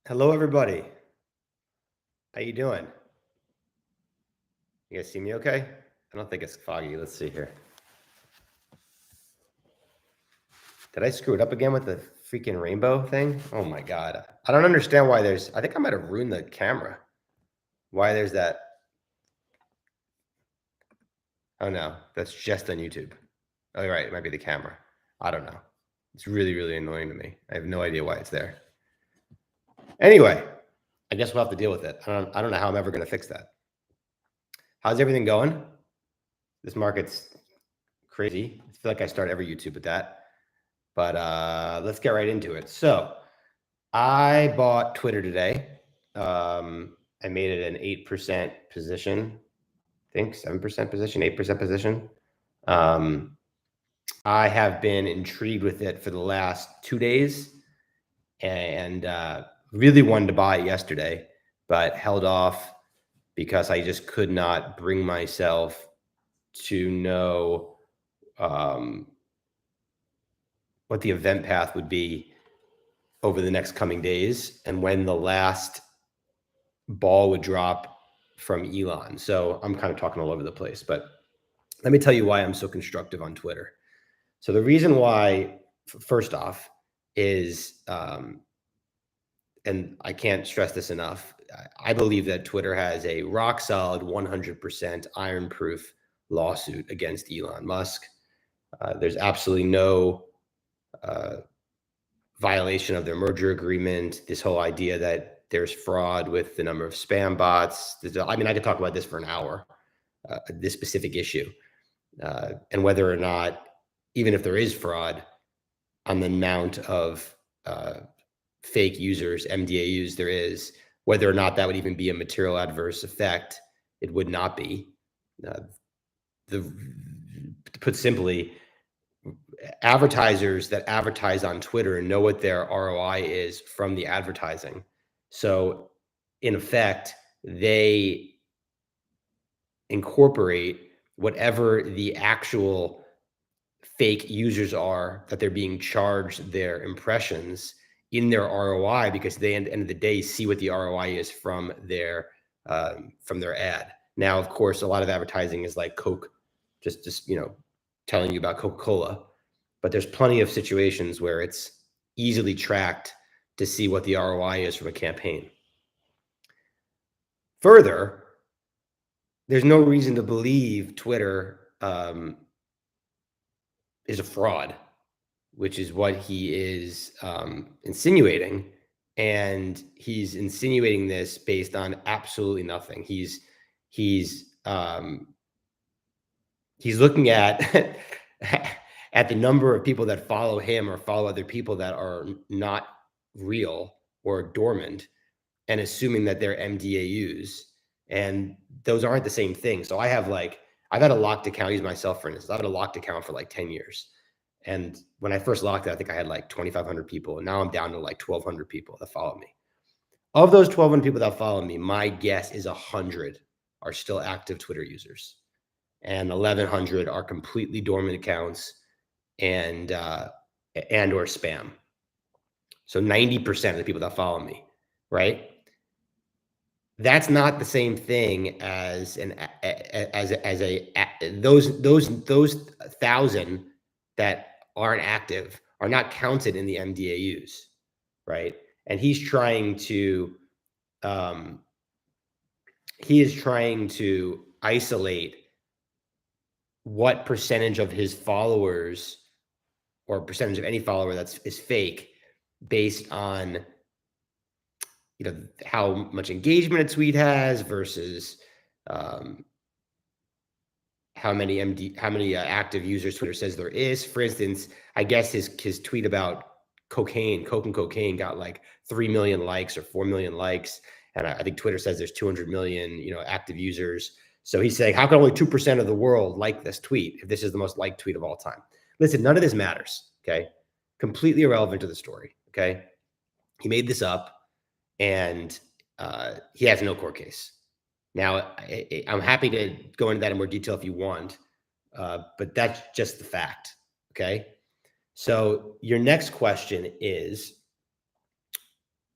Hello, everybody. How you doing? You guys see me okay? I don't think it's foggy. Let's see here. Did I screw it up again with the freaking rainbow thing? Oh my God. I don't understand why I think I might have ruined the camera. Why there's that. Oh no, that's just on YouTube. Oh, you're right. It might be the camera. I don't know. It's really, really annoying to me. I have no idea why it's there. Anyway, I guess we'll have to deal with it. I don't know how I'm ever going to fix that. How's everything going? This market's crazy. I feel like I start every YouTube with that. But let's get right into it. So I bought Twitter today. I made it an 8% position, I think 7% position, 8% position. I have been intrigued with it for the last 2 days and really wanted to buy it yesterday, but held off because I just could not bring myself to know what the event path would be over the next coming days and when the last ball would drop from Elon. So I'm kind of talking all over the place, but let me tell you why I'm so constructive on Twitter. So the reason why, first off, is, and I can't stress this enough, I believe that Twitter has a rock solid 100% iron-proof lawsuit against Elon Musk. There's absolutely no violation of their merger agreement. This whole idea that there's fraud with the number of spam bots. I mean, I could talk about this for an hour, this specific issue, and whether or not, even if there is fraud, on the amount of fake users, MDAUs there is, whether or not that would even be a material adverse effect, it would not be. To put simply, advertisers that advertise on Twitter know what their ROI is from the advertising. So in effect, they incorporate whatever the actual fake users are that they're being charged their impressions in their ROI, because they, at the end of the day, see what the ROI is from their ad. Now, of course, a lot of advertising is like Coke, just telling you about Coca-Cola. But there's plenty of situations where it's easily tracked to see what the ROI is from a campaign. Further, there's no reason to believe Twitter is a fraud, which is what he is insinuating. And he's insinuating this based on absolutely nothing. He's looking at at the number of people that follow him or follow other people that are not real or dormant, and assuming that they're MDAUs, and those aren't the same thing. So I've had a locked account. Use myself for instance. I've had a locked account for like 10 years. And when I first locked it, I think I had like 2,500 people, and now I'm down to like 1,200 people that follow me. Of those 1,200 people that follow me, my guess is 100 are still active Twitter users, and 1,100 are completely dormant accounts and or spam. So 90% of the people that follow me, right? That's not the same thing as those 1,000 that aren't active are not counted in the MDAUs, right? And he is trying to isolate what percentage of his followers or percentage of any follower is fake based on how much engagement a tweet has versus how many active users Twitter says there is. For instance, I guess his tweet about Coke and cocaine got like 3 million likes or 4 million likes, and I think Twitter says there's 200 million active users. So he's saying, how can only 2% of the world like this tweet if this is the most liked tweet of all time? Listen, none of this matters. Okay, completely irrelevant to the story. Okay, he made this up, and he has no court case. Now, I'm happy to go into that in more detail if you want, but that's just the fact, okay? So your next question is,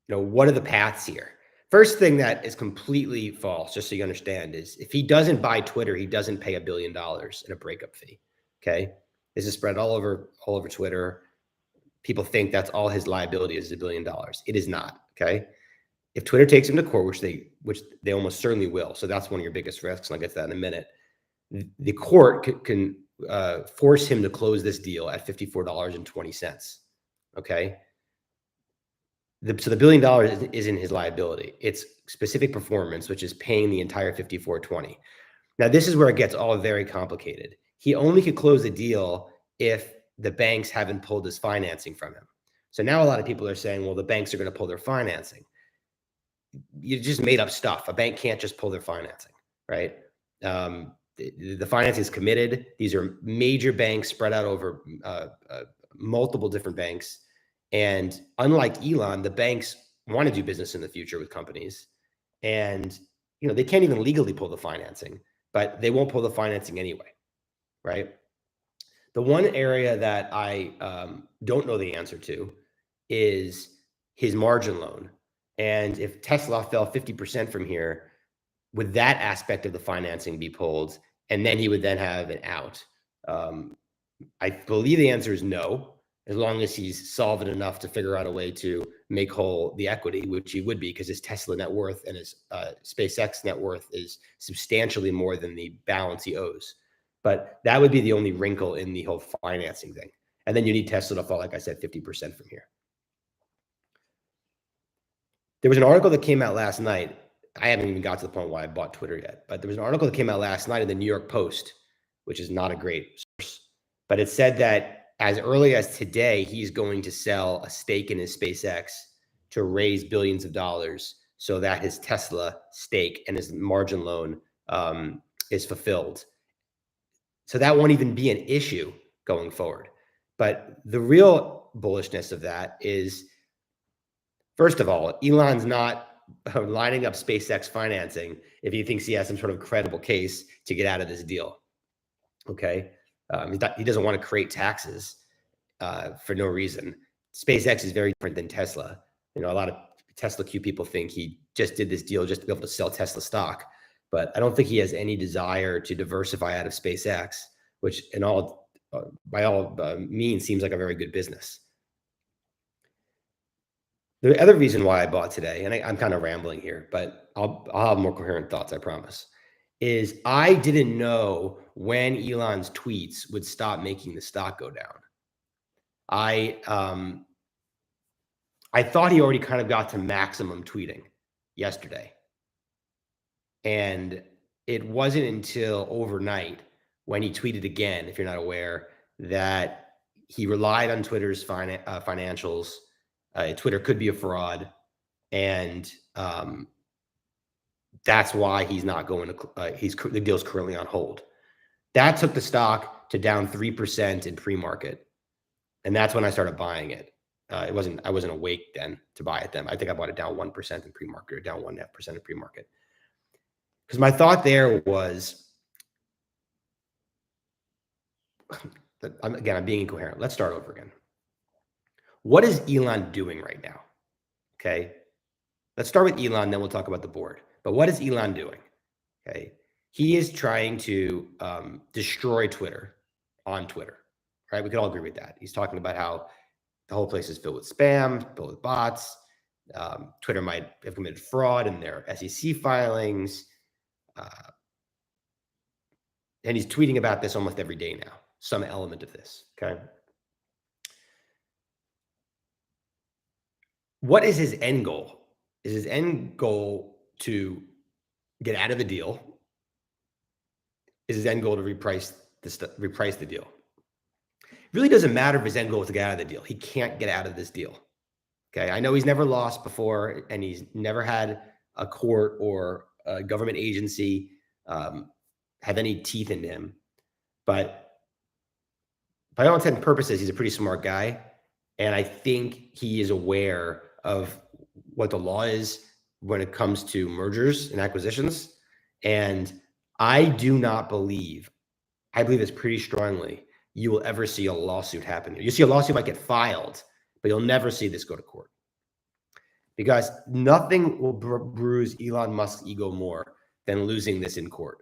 what are the paths here? First thing that is completely false, just so you understand, is if he doesn't buy Twitter, he doesn't pay $1 billion in a breakup fee. Okay. This is spread all over Twitter. People think that's all his liability is $1 billion. It is not. Okay. If Twitter takes him to court, which they almost certainly will, so that's one of your biggest risks, and I'll get to that in a minute. The court can force him to close this deal at $54.20. Okay. So the $1 billion isn't his liability. It's specific performance, which is paying the entire $54.20. Now, this is where it gets all very complicated. He only could close the deal if the banks haven't pulled his financing from him. So now a lot of people are saying, well, the banks are going to pull their financing. You just made up stuff. A bank can't just pull their financing, right? The financing is committed. These are major banks spread out over multiple different banks. And unlike Elon, the banks want to do business in the future with companies. And, they can't even legally pull the financing, but they won't pull the financing anyway, right? The one area that I don't know the answer to is his margin loan. And if Tesla fell 50% from here, would that aspect of the financing be pulled? And then he would then have an out. I believe the answer is no, as long as he's solvent enough to figure out a way to make whole the equity, which he would be, because his Tesla net worth and his SpaceX net worth is substantially more than the balance he owes. But that would be the only wrinkle in the whole financing thing. And then you need Tesla to fall, like I said, 50% from here. There was an article that came out last night. I haven't even got to the point why I bought Twitter yet, but there was an article that came out last night in the New York Post, which is not a great source, but it said that as early as today, he's going to sell a stake in his SpaceX to raise billions of dollars so that his Tesla stake and his margin loan is fulfilled. So that won't even be an issue going forward. But the real bullishness of that is, first of all, Elon's not lining up SpaceX financing if he thinks he has some sort of credible case to get out of this deal. Okay. He doesn't want to create taxes for no reason. SpaceX is very different than Tesla. A lot of Tesla Q people think he just did this deal just to be able to sell Tesla stock. But I don't think he has any desire to diversify out of SpaceX, which by all means seems like a very good business. The other reason why I bought today, and I'm kind of rambling here, but I'll have more coherent thoughts, I promise, is I didn't know when Elon's tweets would stop making the stock go down. I thought he already kind of got to maximum tweeting yesterday. And it wasn't until overnight when he tweeted again, if you're not aware, that he relied on Twitter's financials. Twitter could be a fraud. And that's why he's not going to, the deal's currently on hold. That took the stock to down 3% in pre-market. And that's when I started buying it. I wasn't awake then to buy it then. I think I bought it down 1% in pre-market, or down 1.5% in pre-market. Because my thought there was, I'm being incoherent. Let's start over again. What is Elon doing right now? Okay. Let's start with Elon, then we'll talk about the board. But what is Elon doing? Okay. He is trying to destroy Twitter on Twitter, right? We could all agree with that. He's talking about how the whole place is filled with spam, filled with bots. Twitter might have committed fraud in their SEC filings. And he's tweeting about this almost every day now, some element of this, okay? What is his end goal? Is his end goal to get out of the deal? Is his end goal to reprice the deal? It really doesn't matter if his end goal is to get out of the deal. He can't get out of this deal, okay? I know he's never lost before, and he's never had a court or a government agency have any teeth in him. But by all intents and purposes, he's a pretty smart guy. And I think he is aware of what the law is when it comes to mergers and acquisitions. And I believe this pretty strongly, you will ever see a lawsuit happen here. You see a lawsuit might get filed, but you'll never see this go to court. because nothing will bruise Elon Musk's ego more than losing this in court.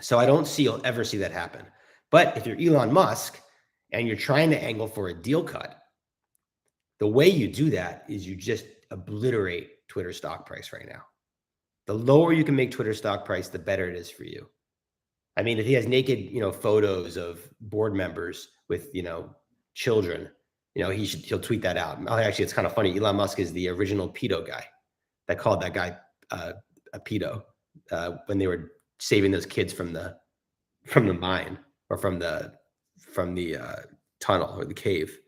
So I don't see you'll ever see that happen. But if you're Elon Musk and you're trying to angle for a deal cut, the way you do that is you just obliterate Twitter stock price right now. The lower you can make Twitter stock price, the better it is for you. I mean, if he has naked, photos of board members with, children, he'll tweet that out. Actually, it's kind of funny. Elon Musk is the original pedo guy that called that guy a pedo when they were saving those kids from the mine or from the tunnel or the cave.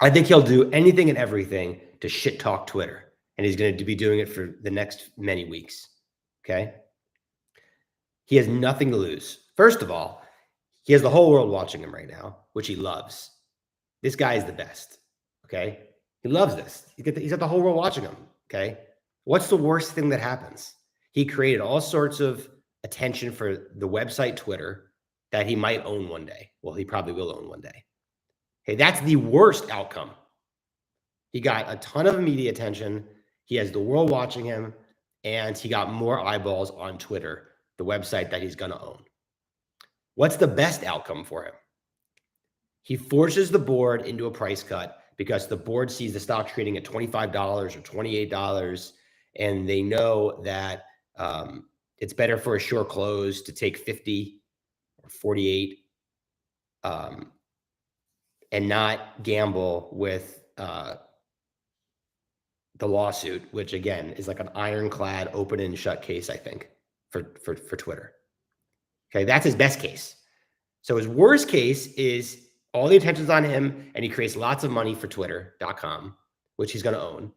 I think he'll do anything and everything to shit talk Twitter, and he's going to be doing it for the next many weeks. Okay. He has nothing to lose. First of all, he has the whole world watching him right now, which he loves. This guy is the best. Okay. He loves this. He's got the whole world watching him. Okay. What's the worst thing that happens? He created all sorts of attention for the website Twitter that he might own one day. Well, he probably will own one day. Hey, that's the worst outcome. He got a ton of media attention. He has the world watching him, and he got more eyeballs on Twitter, the website that he's going to own. What's the best outcome for him? He forces the board into a price cut because the board sees the stock trading at $25 or $28, and they know that it's better for a short close to take 50 or 48 and not gamble with the lawsuit, which again is like an ironclad open and shut case, I think, for Twitter. Okay, that's his best case. So his worst case is all the attention's on him and he creates lots of money for Twitter.com, which he's going to own.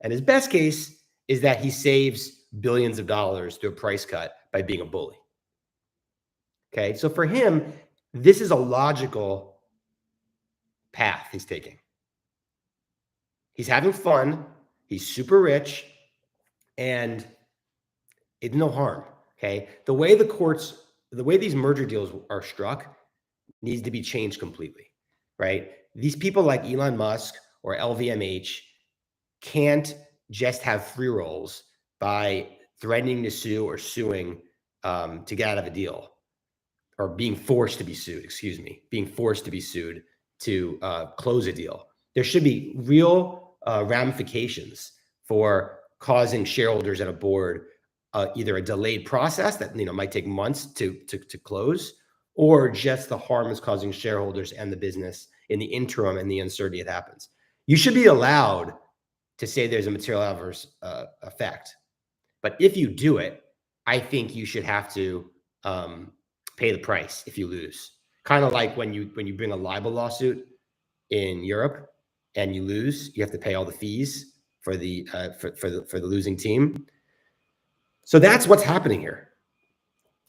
And his best case is that he saves billions of dollars through a price cut by being a bully. Okay, so for him, this is a logical path he's taking. He's having fun. He's super rich, and it's no harm. Okay, the way these merger deals are struck needs to be changed completely, right? These people like Elon Musk or LVMH can't just have free rolls by threatening to sue or suing to get out of a deal, or being forced to be sued, to close a deal. There should be real ramifications for causing shareholders and a board either a delayed process that might take months to close, or just the harm is causing shareholders and the business in the interim and the uncertainty it happens. You should be allowed to say there's a material adverse effect, but if you do it, I think you should have to pay the price if you lose. Kind of like when you bring a libel lawsuit in Europe and you lose, you have to pay all the fees for the losing team. So that's what's happening here.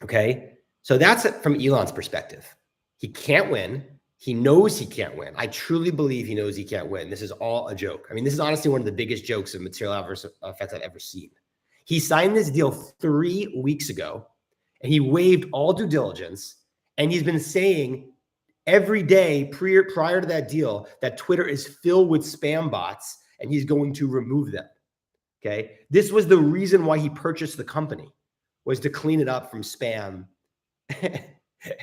Okay, so that's it from Elon's perspective. He can't win. He knows he can't win. I truly believe he knows he can't win. This is all a joke. I mean, this is honestly one of the biggest jokes of material adverse effects I've ever seen. He signed this deal 3 weeks ago, and he waived all due diligence, and he's been saying every day prior to that deal that Twitter is filled with spam bots, and he's going to remove them. Okay, this was the reason why he purchased the company, was to clean it up from spam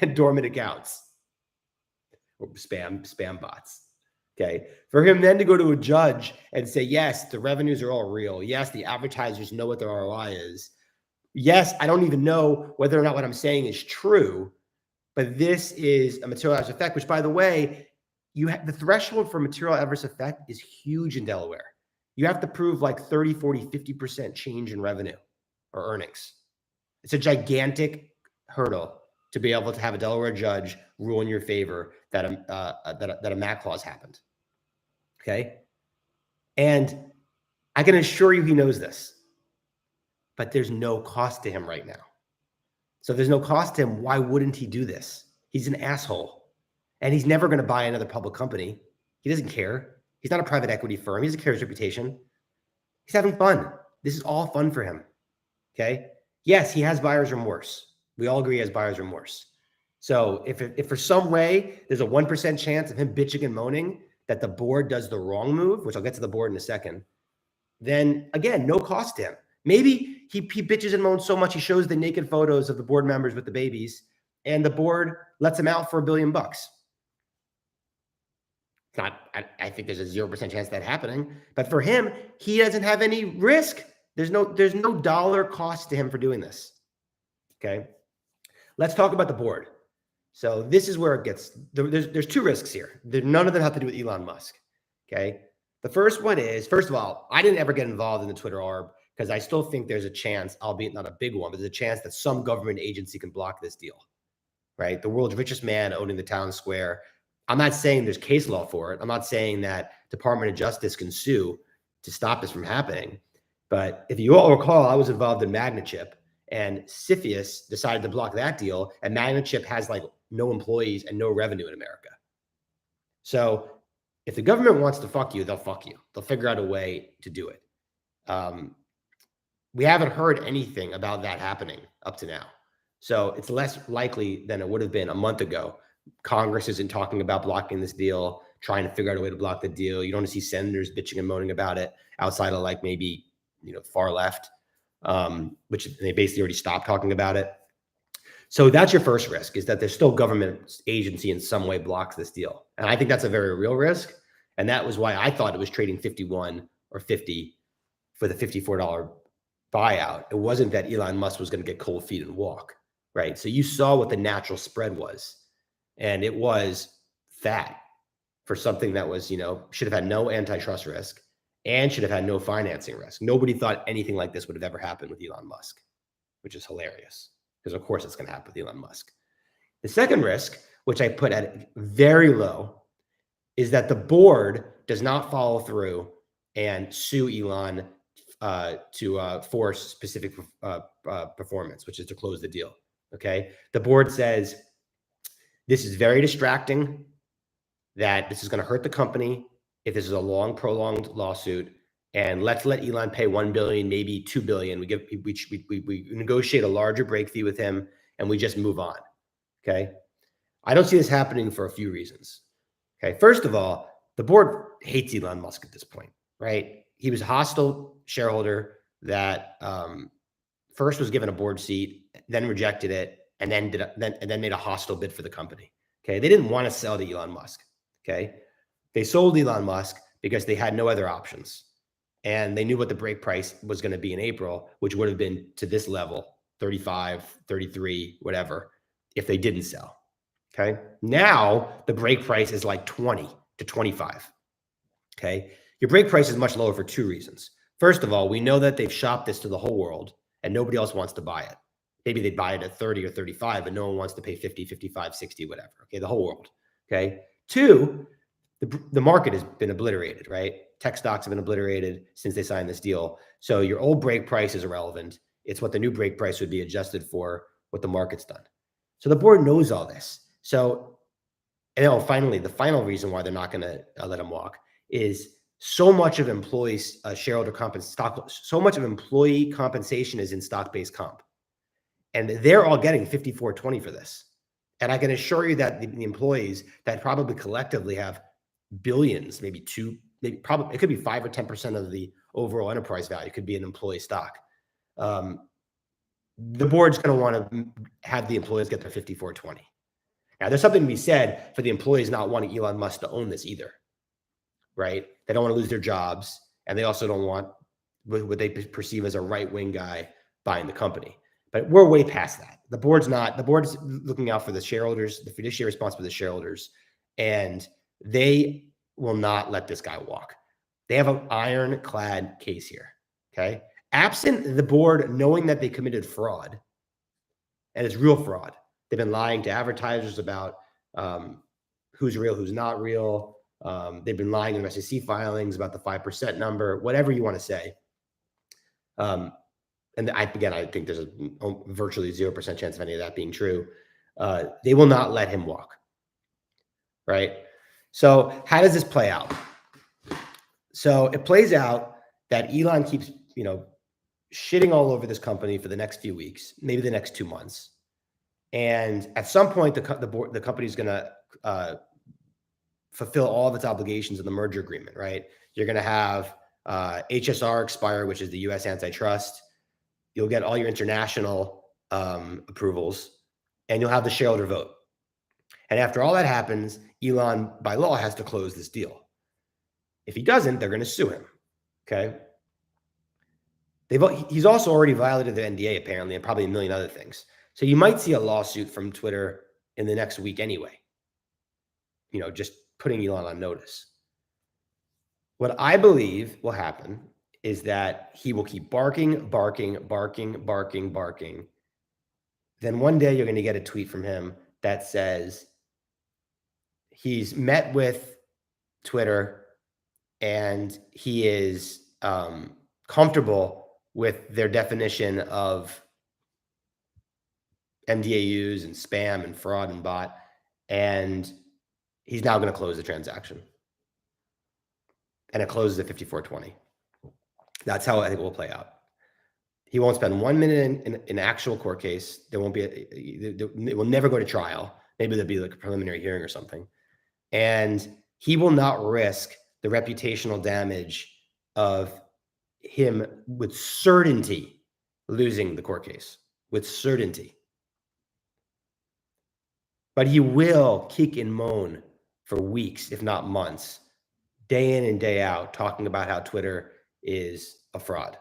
and dormant accounts or spam bots. Okay, for him then to go to a judge and say, yes, the revenues are all real. Yes, the advertisers know what their ROI is. Yes, I don't even know whether or not what I'm saying is true, but this is a material adverse effect, which, by the way, the threshold for material adverse effect is huge in Delaware. You have to prove like 30, 40, 50% change in revenue or earnings. It's a gigantic hurdle to be able to have a Delaware judge rule in your favor that a MAC clause happened. Okay. And I can assure you he knows this, but there's no cost to him right now. So if there's no cost to him, why wouldn't he do this? He's an asshole, and he's never going to buy another public company. He doesn't care. He's not a private equity firm. He doesn't care his reputation. He's having fun. This is all fun for him. Okay. Yes, he has buyer's remorse. We all agree he has buyer's remorse. So if for some way there's a 1% chance of him bitching and moaning that the board does the wrong move, which I'll get to the board in a second, then again, no cost to him. Maybe he bitches and moans so much he shows the naked photos of the board members with the babies, and the board lets him out for $1 billion. I think there's a 0% chance of that happening. But for him, he doesn't have any risk. There's no dollar cost to him for doing this. Okay. Let's talk about the board. So this is where it gets, there's two risks here. None of them have to do with Elon Musk. Okay. The first one is, first of all, I didn't ever get involved in the Twitter arb because I still think there's a chance, albeit not a big one, but there's a chance that some government agency can block this deal, right? The world's richest man owning the town square. I'm not saying there's case law for it. I'm not saying that Department of Justice can sue to stop this from happening. But if you all recall, I was involved in Magnachip, and CFIUS decided to block that deal, and Magnachip has like no employees and no revenue in America. So if the government wants to fuck you, they'll fuck you. They'll figure out a way to do it. We haven't heard anything about that happening up to now. So it's less likely than it would have been a month ago. Congress isn't talking about blocking this deal, trying to figure out a way to block the deal. You don't see senators bitching and moaning about it outside of like maybe, far left, which they basically already stopped talking about it. So that's your first risk, is that there's still government agency in some way blocks this deal. And I think that's a very real risk. And that was why I thought it was trading 51 or 50 for the $54 buyout. It wasn't that Elon Musk was going to get cold feet and walk, right? So you saw what the natural spread was. And it was fat for something that was, should have had no antitrust risk and should have had no financing risk. Nobody thought anything like this would have ever happened with Elon Musk, which is hilarious because, of course, it's going to happen with Elon Musk. The second risk, which I put at very low, is that the board does not follow through and sue Elon to force specific performance, which is to close the deal. Okay. The board says, this is very distracting, that this is going to hurt the company if this is a long, prolonged lawsuit. And let's let Elon pay $1 billion, maybe $2 billion. We negotiate a larger break fee with him and we just move on. Okay. I don't see this happening for a few reasons. Okay. First of all, the board hates Elon Musk at this point, right? He was a hostile shareholder that first was given a board seat, then rejected it, and then made a hostile bid for the company. Okay. They didn't want to sell to Elon Musk. Okay. They sold Elon Musk because they had no other options. And they knew what the break price was going to be in April, which would have been to this level, 35, 33, whatever, if they didn't sell. Okay. Now the break price is like 20 to 25. Okay. Your break price is much lower for two reasons. First of all, we know that they've shopped this to the whole world and nobody else wants to buy it. Maybe they buy it at 30 or 35, but no one wants to pay 50, 55, 60, whatever. Okay. The whole world. Okay. Two, the market has been obliterated, right? Tech stocks have been obliterated since they signed this deal. So your old break price is irrelevant. It's what the new break price would be adjusted for what the market's done. So the board knows all this. So, and finally, the final reason why they're not going to let him walk is so much of employees' shareholder compensation, so much of employee compensation is in stock-based comp. And they're all getting 54.20 for this. And I can assure you that the employees that probably collectively have billions, maybe probably it could be 5 or 10% of the overall enterprise value could be an employee stock. The board's going to want to have the employees get their 54.20. Now, there's something to be said for the employees not wanting Elon Musk to own this either, right? They don't want to lose their jobs, and they also don't want what they perceive as a right-wing guy buying the company. But we're way past that. The board's looking out for the shareholders, the fiduciary responsibility of the shareholders, and they will not let this guy walk. They have an ironclad case here, okay? Absent the board knowing that they committed fraud, and it's real fraud. They've been lying to advertisers about who's real, who's not real. They've been lying in SEC filings about the 5% number, whatever you want to say. And I think there's a virtually 0% chance of any of that being true. They will not let him walk, right? So how does this play out? So it plays out that Elon keeps, shitting all over this company for the next few weeks, maybe the next 2 months. And at some point, the company's going to fulfill all of its obligations in the merger agreement, right? You're going to have HSR expire, which is the U.S. antitrust. You'll get all your international approvals, and you'll have the shareholder vote. And after all that happens, Elon, by law, has to close this deal. If he doesn't, they're going to sue him. Okay. He's also already violated the NDA, apparently, and probably a million other things. So you might see a lawsuit from Twitter in the next week anyway. Just putting Elon on notice. What I believe will happen is that he will keep barking. Then one day you're going to get a tweet from him that says he's met with Twitter and he is comfortable with their definition of MDAUs and spam and fraud and bot, and he's now going to close the transaction. And it closes at 54.20. That's how I think it will play out. He won't spend 1 minute in an actual court case. There won't be it will never go to trial. Maybe there'll be like a preliminary hearing or something. And he will not risk the reputational damage of him with certainty losing the court case, with certainty. But he will kick and moan for weeks, if not months, day in and day out, talking about how Twitter is a fraud.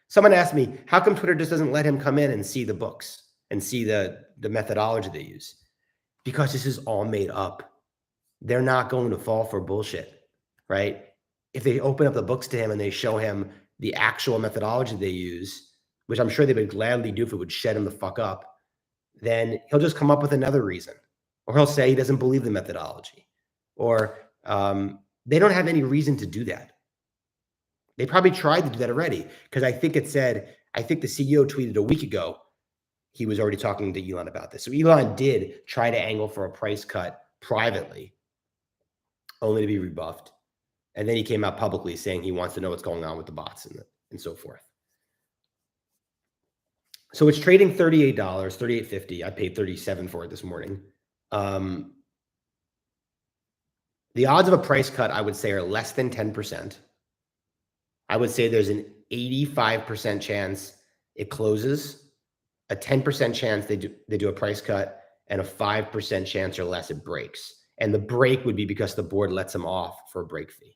Someone asked me, how come Twitter just doesn't let him come in and see the books and see the methodology they use? Because this is all made up. They're not going to fall for bullshit, right? If they open up the books to him and they show him the actual methodology they use, which I'm sure they would gladly do if it would shut him the fuck up, then he'll just come up with another reason. Or he'll say he doesn't believe the methodology. Or they don't have any reason to do that. They probably tried to do that already, because I think the CEO tweeted a week ago, he was already talking to Elon about this. So Elon did try to angle for a price cut privately, only to be rebuffed. And then he came out publicly saying he wants to know what's going on with the bots and so forth. So it's trading $38, $38.50. I paid $37 for it this morning. The odds of a price cut, I would say, are less than 10%. I would say there's an 85% chance it closes, a 10% chance they do a price cut, and a 5% chance or less it breaks. And the break would be because the board lets them off for a break fee.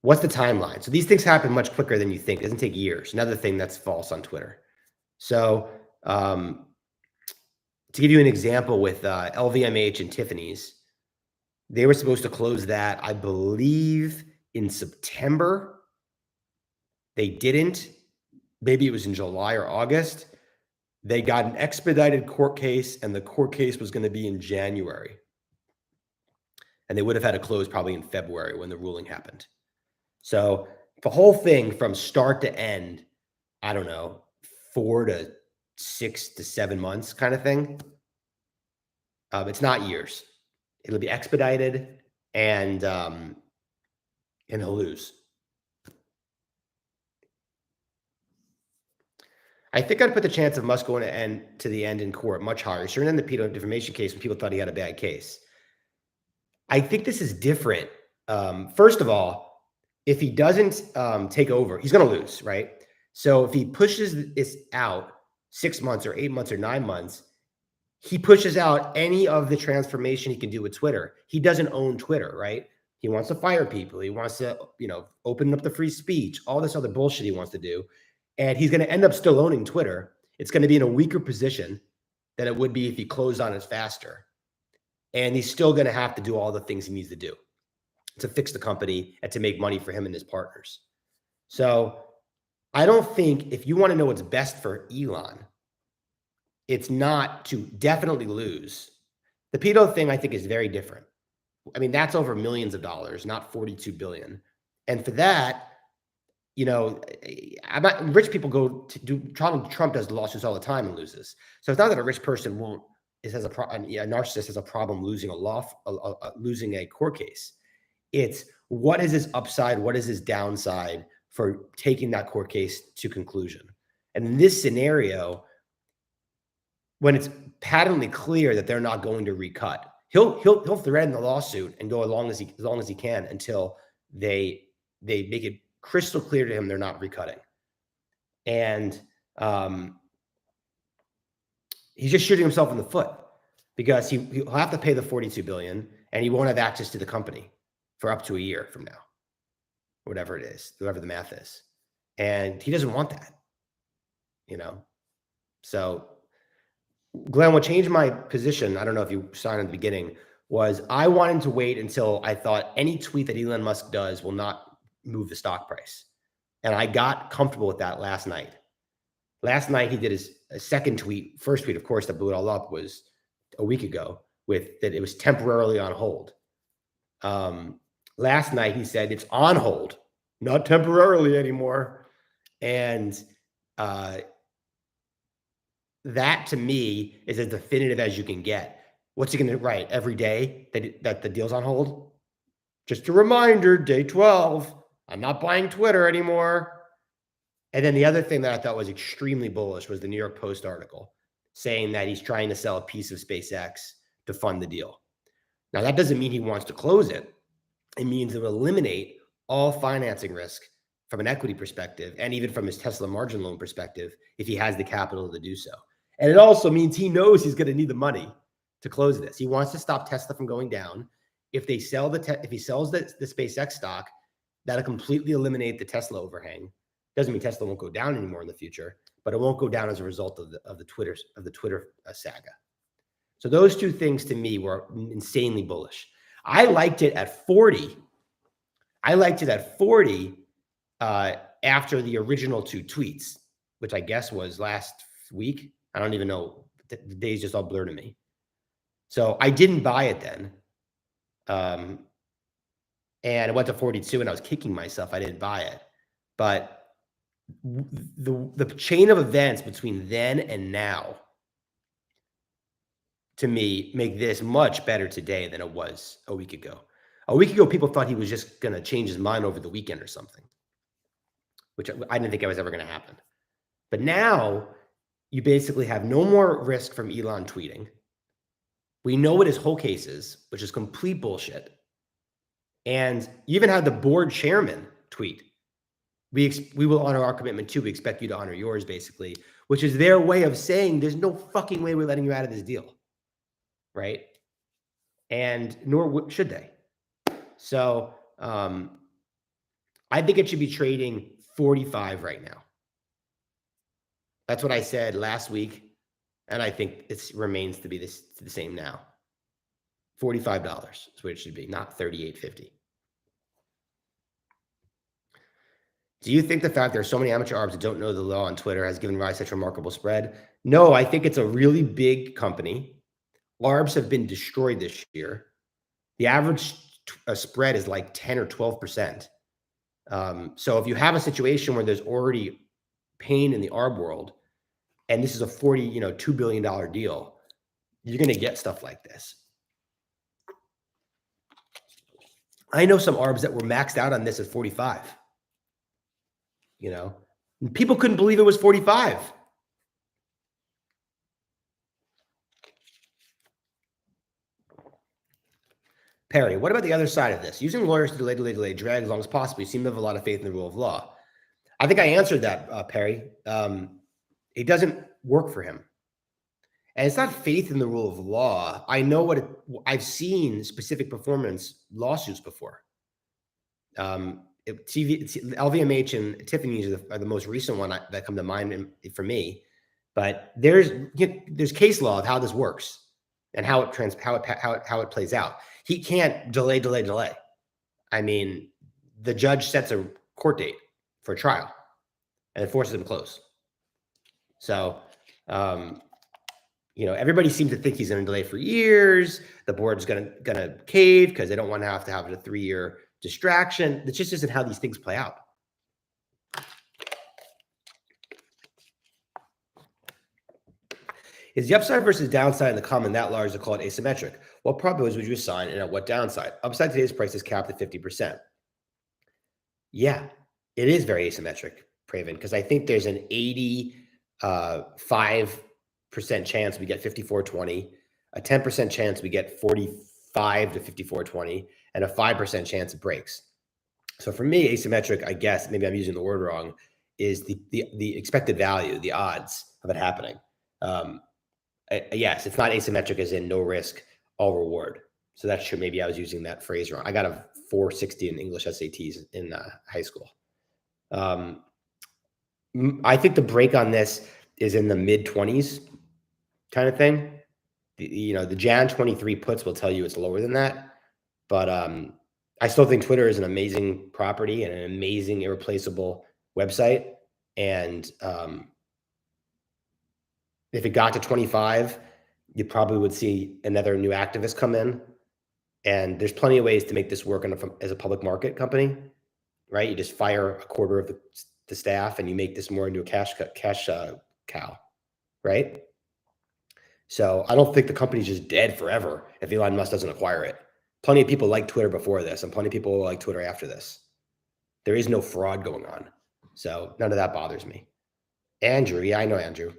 What's the timeline? So these things happen much quicker than you think. It doesn't take years. Another thing that's false on Twitter. So to give you an example with LVMH and Tiffany's, they were supposed to close that, I believe, in September. They didn't. Maybe it was in July or August. They got an expedited court case, and the court case was going to be in January. And they would have had to close probably in February when the ruling happened. So the whole thing from start to end, I don't know, 4 to 6 to 7 months kind of thing. It's not years. It'll be expedited, and he'll lose. I think I'd put the chance of Musk going to the end in court much higher. Sure, in the pedo defamation case, when people thought he had a bad case. I think this is different. First of all, if he doesn't take over, he's going to lose, right? So if he pushes this out 6 months or 8 months or 9 months, he pushes out any of the transformation he can do with Twitter. He doesn't own Twitter, right? He wants to fire people. He wants to, open up the free speech, all this other bullshit he wants to do. And he's going to end up still owning Twitter. It's going to be in a weaker position than it would be if he closed on it faster. And he's still going to have to do all the things he needs to do to fix the company and to make money for him and his partners. So I don't think, if you want to know what's best for Elon, it's not to definitely lose. The pedo thing, I think, is very different. I mean, that's over millions of dollars, not 42 billion. And for that, rich people go to do. Trump does lawsuits all the time and loses. So it's not that a rich person a narcissist has a problem losing losing a court case. It's what is his upside, what is his downside for taking that court case to conclusion. And in this scenario, when it's patently clear that they're not going to recut, He'll threaten the lawsuit and go as long as he can until they make it crystal clear to him they're not recutting. And he's just shooting himself in the foot because he'll have to pay the $42 billion and he won't have access to the company for up to a year from now, whatever it is, whatever the math is. And he doesn't want that, So, Glenn, what changed my position, I don't know if you saw it at the beginning, was I wanted to wait until I thought any tweet that Elon Musk does will not move the stock price. And I got comfortable with that last night. Last night, he did his second tweet. First tweet, of course, that blew it all up was a week ago with that it was temporarily on hold. Last night, he said it's on hold, not temporarily anymore. And that to me is as definitive as you can get. What's he going to write every day that the deal's on hold? Just a reminder, day 12, I'm not buying Twitter anymore. And then the other thing that I thought was extremely bullish was the New York Post article saying that he's trying to sell a piece of SpaceX to fund the deal. Now, that doesn't mean he wants to close it. It means it will eliminate all financing risk from an equity perspective and even from his Tesla margin loan perspective if he has the capital to do so. And it also means he knows he's going to need the money to close this. He wants to stop Tesla from going down. If they sell if he sells the SpaceX stock, that'll completely eliminate the Tesla overhang. Doesn't mean Tesla won't go down anymore in the future, but it won't go down as a result of the Twitter saga. So those two things to me were insanely bullish. I liked it at 40. After the original two tweets, which I guess was last week. I don't even know. The days just all blur to me. So I didn't buy it then. And it went to 42 and I was kicking myself. I didn't buy it. But the chain of events between then and now, to me, make this much better today than it was a week ago. A week ago, people thought he was just going to change his mind over the weekend or something, which I didn't think it was ever going to happen. But now you basically have no more risk from Elon tweeting. We know what his whole case is, which is complete bullshit. And you even had the board chairman tweet. We will honor our commitment too. We expect you to honor yours, basically, which is their way of saying there's no fucking way we're letting you out of this deal. Right? And nor should they. So I think it should be trading 45 right now. That's what I said last week. And I think it remains to be the same now. $45 is what it should be, not $38.50. Do you think the fact there are so many amateur arbs that don't know the law on Twitter has given rise to such a remarkable spread? No, I think it's a really big company. Arbs have been destroyed this year. The average spread is like 10 or 12%. So if you have a situation where there's already pain in the arb world, and this is a $2 billion deal, you're going to get stuff like this. I know some arbs that were maxed out on this at 45. People couldn't believe it was 45. Perry, what about the other side of this? Using lawyers to delay, drag as long as possible. You seem to have a lot of faith in the rule of law. I think I answered that, Perry. It doesn't work for him. And it's not faith in the rule of law. I know I've seen specific performance lawsuits before. LVMH and Tiffany's are the most recent one that come to mind for me. But there's case law of how this works and how it plays out. He can't delay. I mean, the judge sets a court date for a trial and it forces him to close. So, everybody seems to think he's going to delay for years. The board's going to cave because they don't want to have a 3-year distraction. That just isn't how these things play out. Is the upside versus downside in the common that large to call it asymmetric? What probabilities would you assign and at what downside? Upside today's price is capped at 50%. Yeah, it is very asymmetric, Praven, because I think there's an 85% chance we get 54.20. a 10% chance we get 45 to 54.20, and a 5% chance it breaks. So for me, asymmetric, I guess, maybe I'm using the word wrong, is the expected value, the odds of it happening. Yes, it's not asymmetric as in no risk, all reward. So that's true. Maybe I was using that phrase wrong. I got a 460 in English SATs in high school. I think the break on this is in the mid 20s kind of thing. The Jan 23 puts will tell you it's lower than that. But I still think Twitter is an amazing property and an amazing, irreplaceable website. And if it got to 25, you probably would see another new activist come in. And there's plenty of ways to make this work as a public market company, right? You just fire a quarter of the staff and you make this more into a cash cow, right? So I don't think the company's just dead forever if Elon Musk doesn't acquire it. Plenty of people like Twitter before this, and plenty of people like Twitter after this. There is no fraud going on. So none of that bothers me. Andrew, yeah, I know Andrew,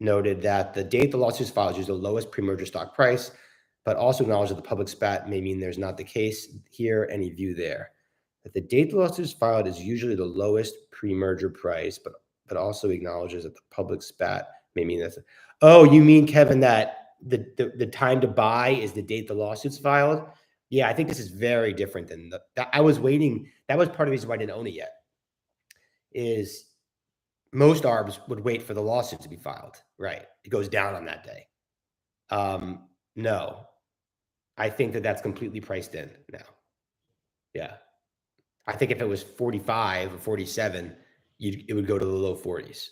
noted that the date the lawsuit's filed is the lowest pre-merger stock price, but also acknowledged that the public spat may mean there's not the case here. Any view there? That the date the lawsuit is filed is usually the lowest pre-merger price, but also acknowledges that the public spat may mean that's. Oh, you mean, Kevin, that the time to buy is the date the lawsuit's filed? Yeah, I think this is very different than I was waiting. That was part of the reason why I didn't own it yet. Is most ARBs would wait for the lawsuit to be filed. Right. It goes down on that day. No, I think that's completely priced in now. Yeah. I think if it was 45 or 47, it would go to the low 40s.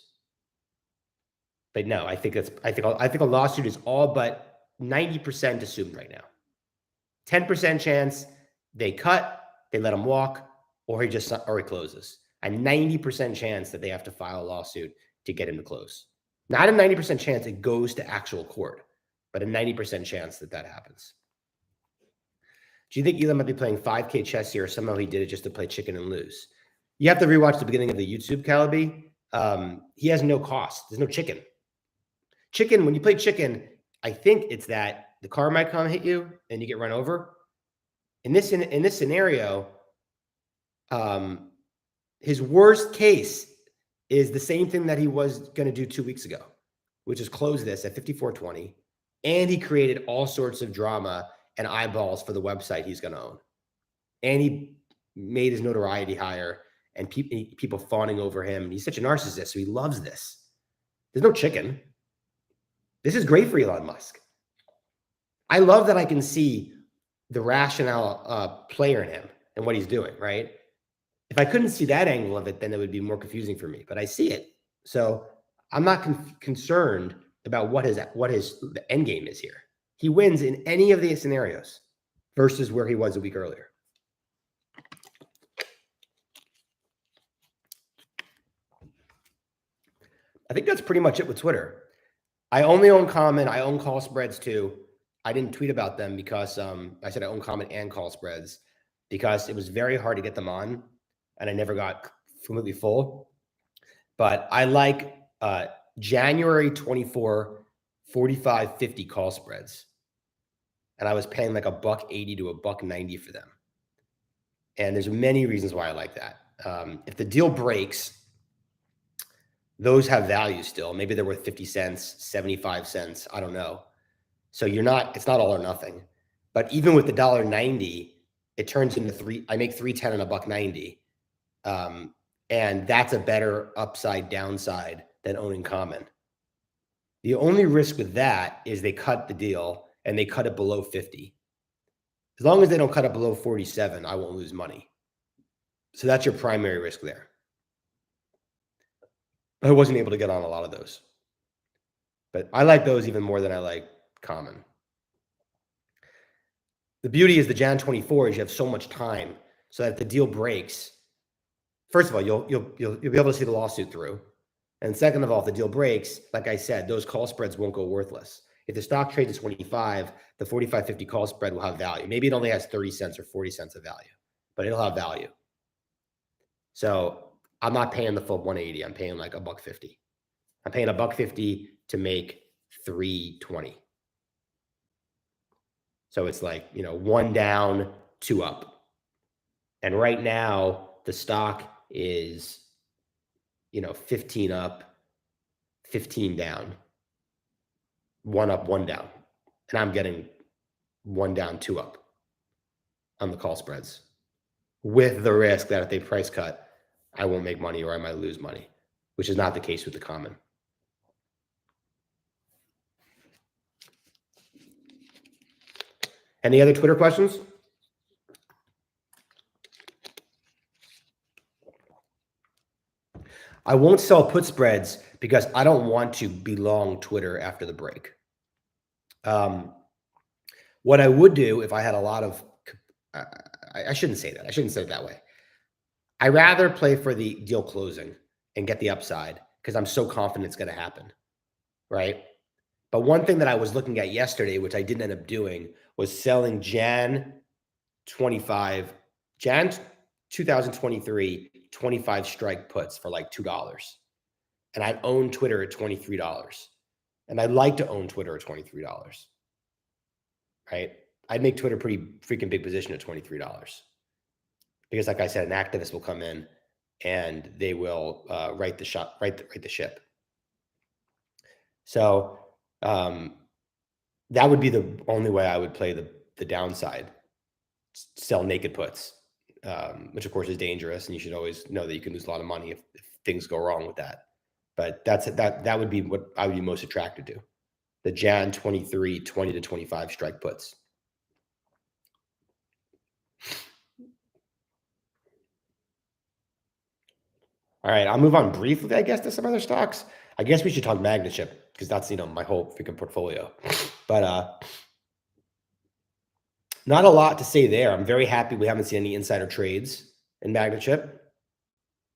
But no, I think a lawsuit is all but 90% assumed right now. 10% chance they cut, they let him walk, or he closes. A 90% chance that they have to file a lawsuit to get him to close. Not a 90% chance it goes to actual court, but a 90% chance that happens. Do you think Elon might be playing 5K chess here, or somehow he did it just to play chicken and lose? You have to rewatch the beginning of the YouTube, Calabi. He has no cost. There's no chicken. Chicken, when you play chicken, I think it's that the car might come hit you and you get run over. In this scenario, his worst case is the same thing that he was going to do 2 weeks ago, which is close this at 54.20. And he created all sorts of drama and eyeballs for the website he's going to own. And he made his notoriety higher and people fawning over him. He's such a narcissist, so he loves this. There's no chicken. This is great for Elon Musk. I love that I can see the rationale player in him and what he's doing, right? If I couldn't see that angle of it, then it would be more confusing for me. But I see it, so I'm not concerned about what the end game is here. He wins in any of these scenarios versus where he was a week earlier. I think that's pretty much it with Twitter. I only own Common. I own call spreads too. I didn't tweet about them because I said I own Common and call spreads because it was very hard to get them on, and I never got completely full. But I like January 24, 45.50 call spreads, and I was paying like $1.80 to $1.90 for them. And there's many reasons why I like that. If the deal breaks, those have value still. Maybe they're worth 50 cents, 75 cents. I don't know. So it's not all or nothing. But even with the $1.90, it turns into I make $3.10 and $1.90. And that's a better upside downside than owning Common. The only risk with that is they cut the deal and they cut it below 50. As long as they don't cut it below 47, I won't lose money. So that's your primary risk there. I wasn't able to get on a lot of those. But I like those even more than I like Common. The beauty is the Jan 24 is you have so much time so that if the deal breaks, first of all, you'll be able to see the lawsuit through. And second of all, if the deal breaks, like I said, those call spreads won't go worthless. If the stock trades at 25, the 45.50 call spread will have value. Maybe it only has 30 cents or 40 cents of value, but it'll have value. So I'm not paying the full 180. I'm paying like $1.50. I'm paying $1.50 to make $3.20. So it's like, you know, 1 down, 2 up. And right now, the stock is, you know, 15 up, 15 down, 1 up, 1 down. And I'm getting 1 down, 2 up on the call spreads with the risk that if they price cut, I won't make money or I might lose money, which is not the case with the common. Any other Twitter questions? I won't sell put spreads because I don't want to be long Twitter after the break. What I would do if I had a lot of, I shouldn't say that. I shouldn't say it that way. I rather play for the deal closing and get the upside because I'm so confident it's going to happen, right? But one thing that I was looking at yesterday, which I didn't end up doing, was selling Jan 2023, 25 strike puts for like $2. And I'd own Twitter at $23. And I'd like to own Twitter at $23, right? I'd make Twitter pretty freaking big position at $23. Because like I said, an activist will come in and they will right the ship. So that would be the only way I would play the downside. Sell naked puts, which of course is dangerous, and you should always know that you can lose a lot of money if things go wrong with that. But that would be what I would be most attracted to. The Jan 23, 20 to 25 strike puts. All right, I'll move on briefly, I guess, to some other stocks. I guess we should talk Magnachip because that's, you know, my whole freaking portfolio. But not a lot to say there. I'm very happy we haven't seen any insider trades in Magnachip,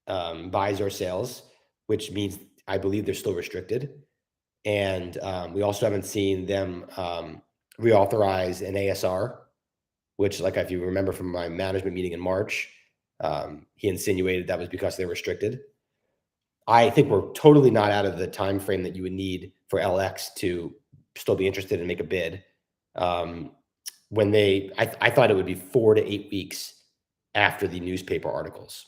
buys or sales, which means I believe they're still restricted. And we also haven't seen them reauthorize an ASR, which, like, if you remember from my management meeting in March, he insinuated that was because they're restricted. I think we're totally not out of the time frame that you would need for LX to still be interested and make a bid. When I thought it would be 4 to 8 weeks after the newspaper articles,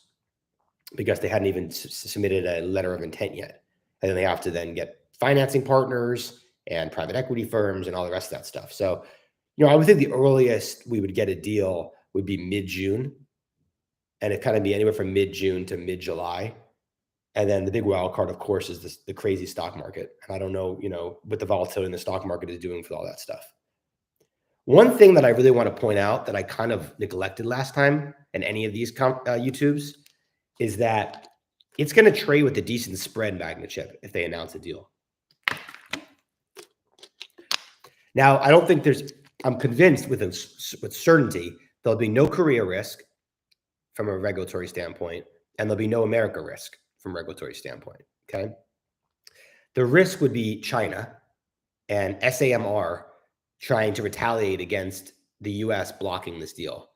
because they hadn't even submitted a letter of intent yet. And then they have to then get financing partners and private equity firms and all the rest of that stuff. So, you know, I would think the earliest we would get a deal would be mid-June, and it kind of be anywhere from mid-June to mid-July. And then the big wild card, of course, is the crazy stock market. And I don't know, you know, what the volatility in the stock market is doing for all that stuff. One thing that I really want to point out that I kind of neglected last time in any of these YouTubes is that it's going to trade with a decent spread, Magnachip, if they announce a deal. Now, I don't think I'm convinced with certainty there'll be no Korea risk from a regulatory standpoint, and there'll be no America risk from a regulatory standpoint, okay? The risk would be China and SAMR trying to retaliate against the US blocking this deal,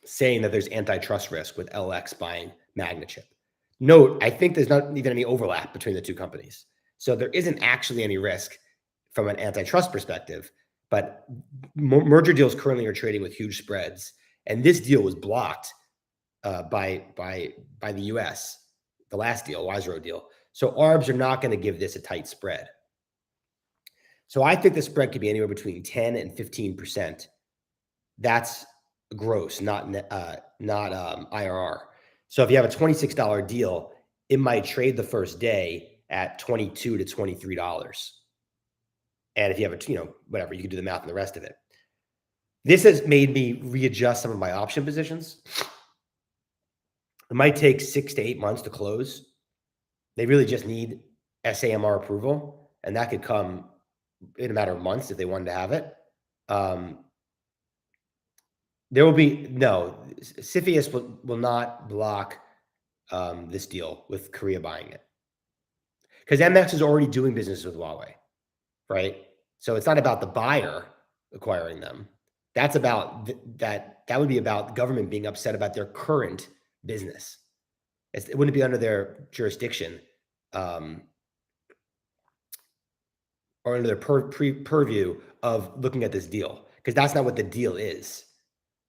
saying that there's antitrust risk with LX buying Magnachip. Note, I think there's not even any overlap between the two companies. So there isn't actually any risk from an antitrust perspective, but merger deals currently are trading with huge spreads. And this deal was blocked by the US, the last deal, Wise Road deal. So ARBs are not going to give this a tight spread. So I think the spread could be anywhere between 10 and 15%. That's gross, not IRR. So if you have a $26 deal, it might trade the first day at $22 to $23. And if you have a, you know, whatever, you can do the math on the rest of it. This has made me readjust some of my option positions. It might take 6 to 8 months to close. They really just need SAMR approval, and that could come in a matter of months if they wanted to have it. There will be CFIUS will not block this deal with Korea buying it, because MX is already doing business with Huawei, right? So it's not about the buyer acquiring them. That's about that would be about the government being upset about their current business. It wouldn't be under their jurisdiction or under their purview of looking at this deal, because that's not what the deal is.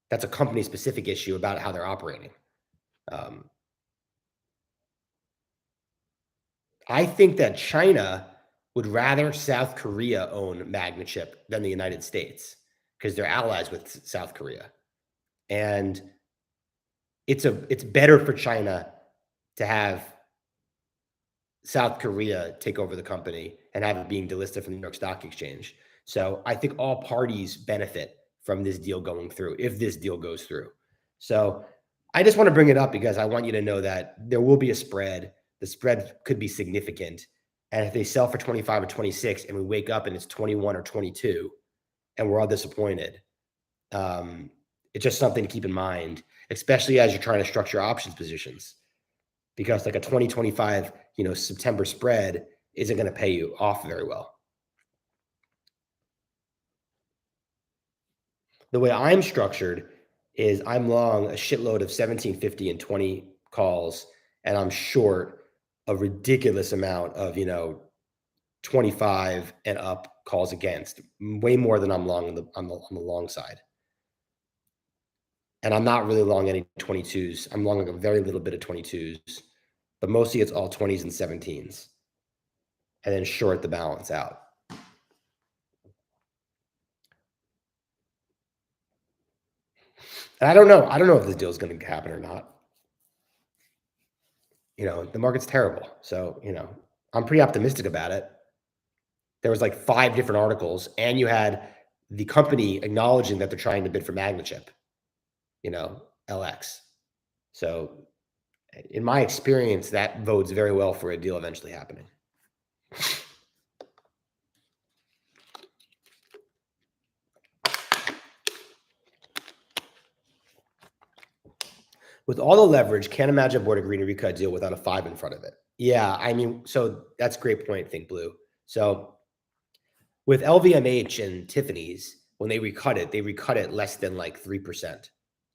That's a company-specific issue about how they're operating. Um, I think that China would rather South Korea own Magnachip than the United States because they're allies with South Korea, and it's better for China to have South Korea take over the company and have it being delisted from the New York Stock Exchange. So I think all parties benefit from this deal going through if this deal goes through. So I just want to bring it up because I want you to know that there will be a spread. The spread could be significant. And if they sell for 25 or 26 and we wake up and it's 21 or 22 and we're all disappointed, it's just something to keep in mind, especially as you're trying to structure options positions, because like a 2025, September spread isn't going to pay you off very well. The way I'm structured is I'm long a shitload of 1750 and 20 calls, and I'm short a ridiculous amount of 25 and up calls against, way more than I'm long on the long side. And I'm not really long any 22s. I'm long like a very little bit of 22s, but mostly it's all 20s and 17s, and then short the balance out. And I don't know. I don't know if this deal is going to happen or not. The market's terrible. So, I'm pretty optimistic about it. There was like 5 different articles, and you had the company acknowledging that they're trying to bid for Magnachip, LX. So, in my experience, that bodes very well for a deal eventually happening. With all the leverage, can't imagine a board agreeing to recut a deal without a 5 in front of it. Yeah, I mean, so that's a great point, Think Blue. So with LVMH and Tiffany's, when they recut it less than like 3%,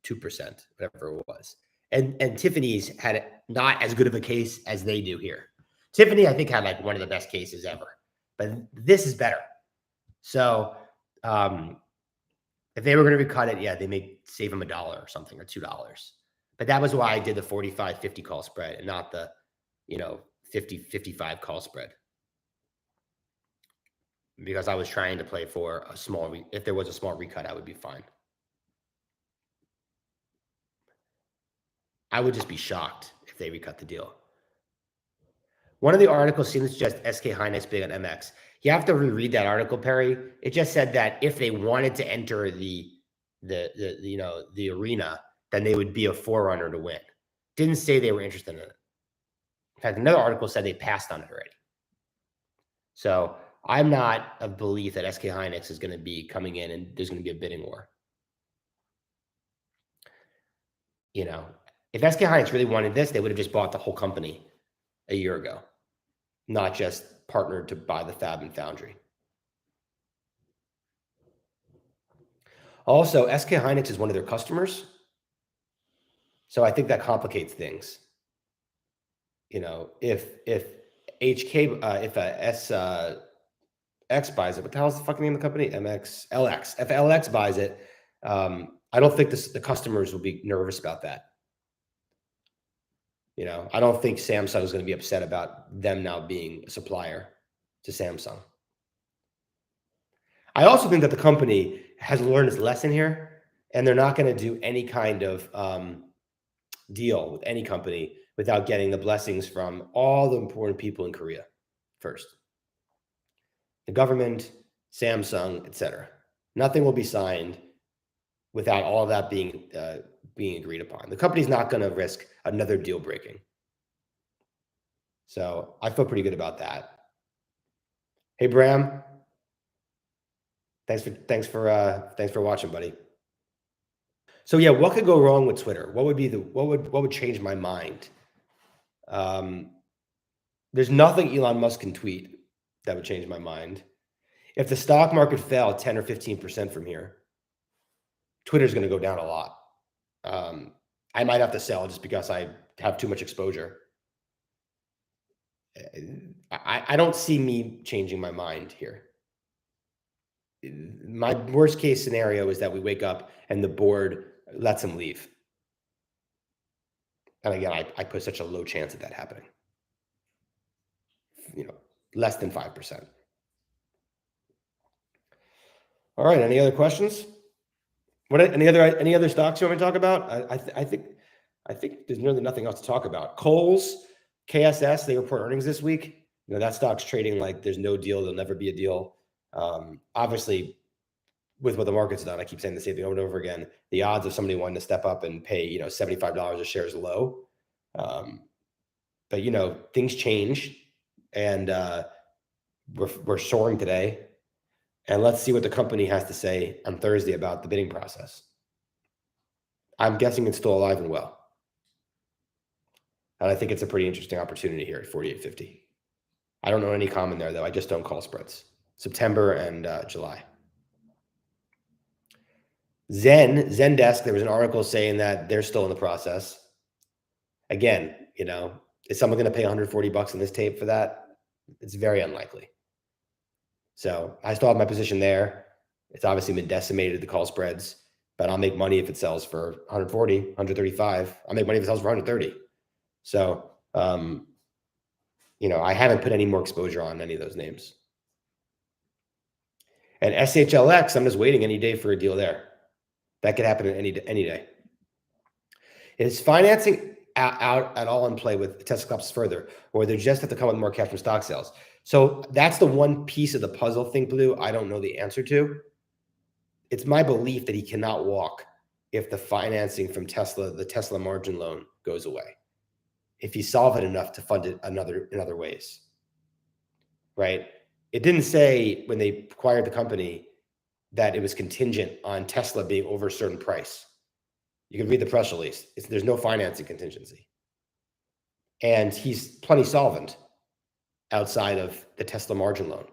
2%, whatever it was. And Tiffany's had not as good of a case as they do here. Tiffany, I think, had like one of the best cases ever, but this is better. So if they were going to recut it, yeah, they may save them $1 or something, or $2. But that was why I did the 45-50 call spread and not the 50-55 call spread, because I was trying to play for a small if there was a small recut, I would be fine. I would just be shocked if they recut the deal. One of the articles seems to suggest SK Hynix big on MX. You have to reread that article, Perry. It just said that if they wanted to enter the arena, then they would be a forerunner to win. Didn't say they were interested in it. In fact, another article said they passed on it already. So I'm not of belief that SK Hynix is going to be coming in and there's going to be a bidding war. If SK Hynix really wanted this, they would have just bought the whole company a year ago, not just partnered to buy the fab and foundry. Also, SK Hynix is one of their customers, so I think that complicates things. If HK, if X buys it, what the hell is the fucking name of the company? LX. If LX buys it, I don't think the customers will be nervous about that. I don't think Samsung is going to be upset about them now being a supplier to Samsung. I also think that the company has learned its lesson here, and they're not going to do any kind of deal with any company without getting the blessings from all the important people in Korea first. The government, Samsung, etc. Nothing will be signed without all of that being agreed upon. The company's not going to risk another deal breaking. So I feel pretty good about that. Hey, Bram. Thanks for watching, buddy. So yeah, what could go wrong with Twitter? What would change my mind? There's nothing Elon Musk can tweet that would change my mind. If the stock market fell 10 or 15% from here, Twitter's going to go down a lot. I might have to sell just because I have too much exposure. I don't see me changing my mind here. My worst case scenario is that we wake up and the board lets him leave. And again, I put such a low chance of that happening. Less than 5%. All right. Any other questions? Any other stocks you want me to talk about? I think there's really nothing else to talk about. Kohl's, KSS, they report earnings this week. That stock's trading like there's no deal. There'll never be a deal. Obviously, with what the market's done, I keep saying the same thing over and over again. The odds of somebody wanting to step up and pay, $75 a share is low. But things change, and we're soaring today. And let's see what the company has to say on Thursday about the bidding process. I'm guessing it's still alive and well. And I think it's a pretty interesting opportunity here at 48.50. I don't know any common there, though. I just don't call spreads. September and July. Zendesk, there was an article saying that they're still in the process. Again, is someone going to pay $140 on this tape for that? It's very unlikely. So I still have my position there. It's obviously been decimated, the call spreads, but I'll make money if it sells for 140, 135. I'll make money if it sells for 130. So, I haven't put any more exposure on any of those names. And SHLX, I'm just waiting any day for a deal there. That could happen any day. Is financing out at all in play with Tesla collapses further, or they just have to come with more cash from stock sales? So that's the one piece of the puzzle, Think Blue, I don't know the answer to. It's my belief that he cannot walk if the financing from Tesla, the Tesla margin loan, goes away. If he solve it enough to fund it in other ways, right? It didn't say when they acquired the company that it was contingent on Tesla being over a certain price. You can read the press release. There's no financing contingency. And he's plenty solvent outside of the Tesla margin loan.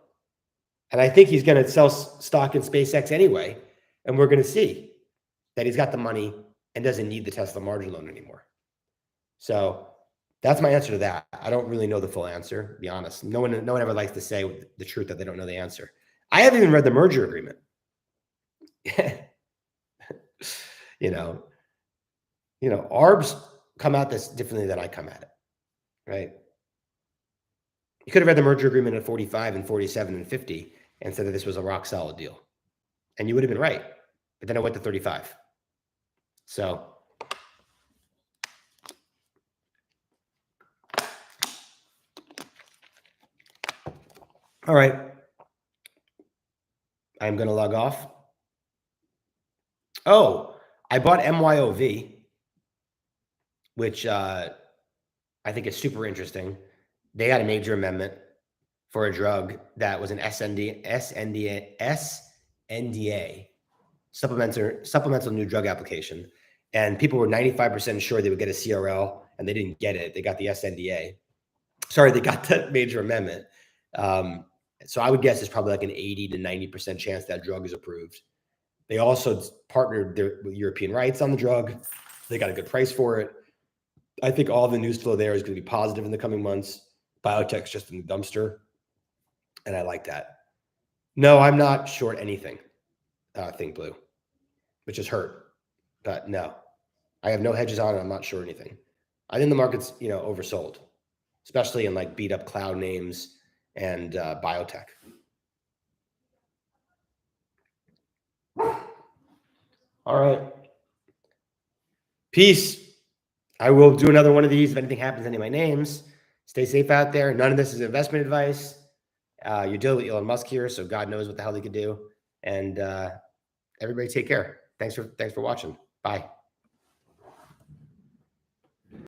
And I think he's going to sell stock in SpaceX anyway. And we're going to see that he's got the money and doesn't need the Tesla margin loan anymore. So that's my answer to that. I don't really know the full answer, to be honest. No one ever likes to say the truth that they don't know the answer. I haven't even read the merger agreement. ARBs come at this differently than I come at it, right? You could have read the merger agreement at 45 and 47 and 50 and said that this was a rock solid deal. And you would have been right. But then it went to 35. So all right. I'm going to log off. Oh, I bought MYOV, which I think is super interesting. They had a major amendment for a drug that was an SNDA, supplemental new drug application. And people were 95% sure they would get a CRL, and they didn't get it. They got the SNDA. Sorry, they got that major amendment. So I would guess it's probably like an 80 to 90% chance that drug is approved. They also partnered with European rights on the drug. They got a good price for it. I think all the news flow there is going to be positive in the coming months. Biotech's just in the dumpster. And I like that. No, I'm not short anything, Think Blue, which is hurt. But no, I have no hedges on it. I'm not short anything. I think the market's, oversold, especially in like beat up cloud names and biotech. All right. Peace. I will do another one of these if anything happens to any of my names. Stay safe out there. None of this is investment advice. You're dealing with Elon Musk here, so God knows what the hell he could do. And everybody take care. Thanks for watching. Bye.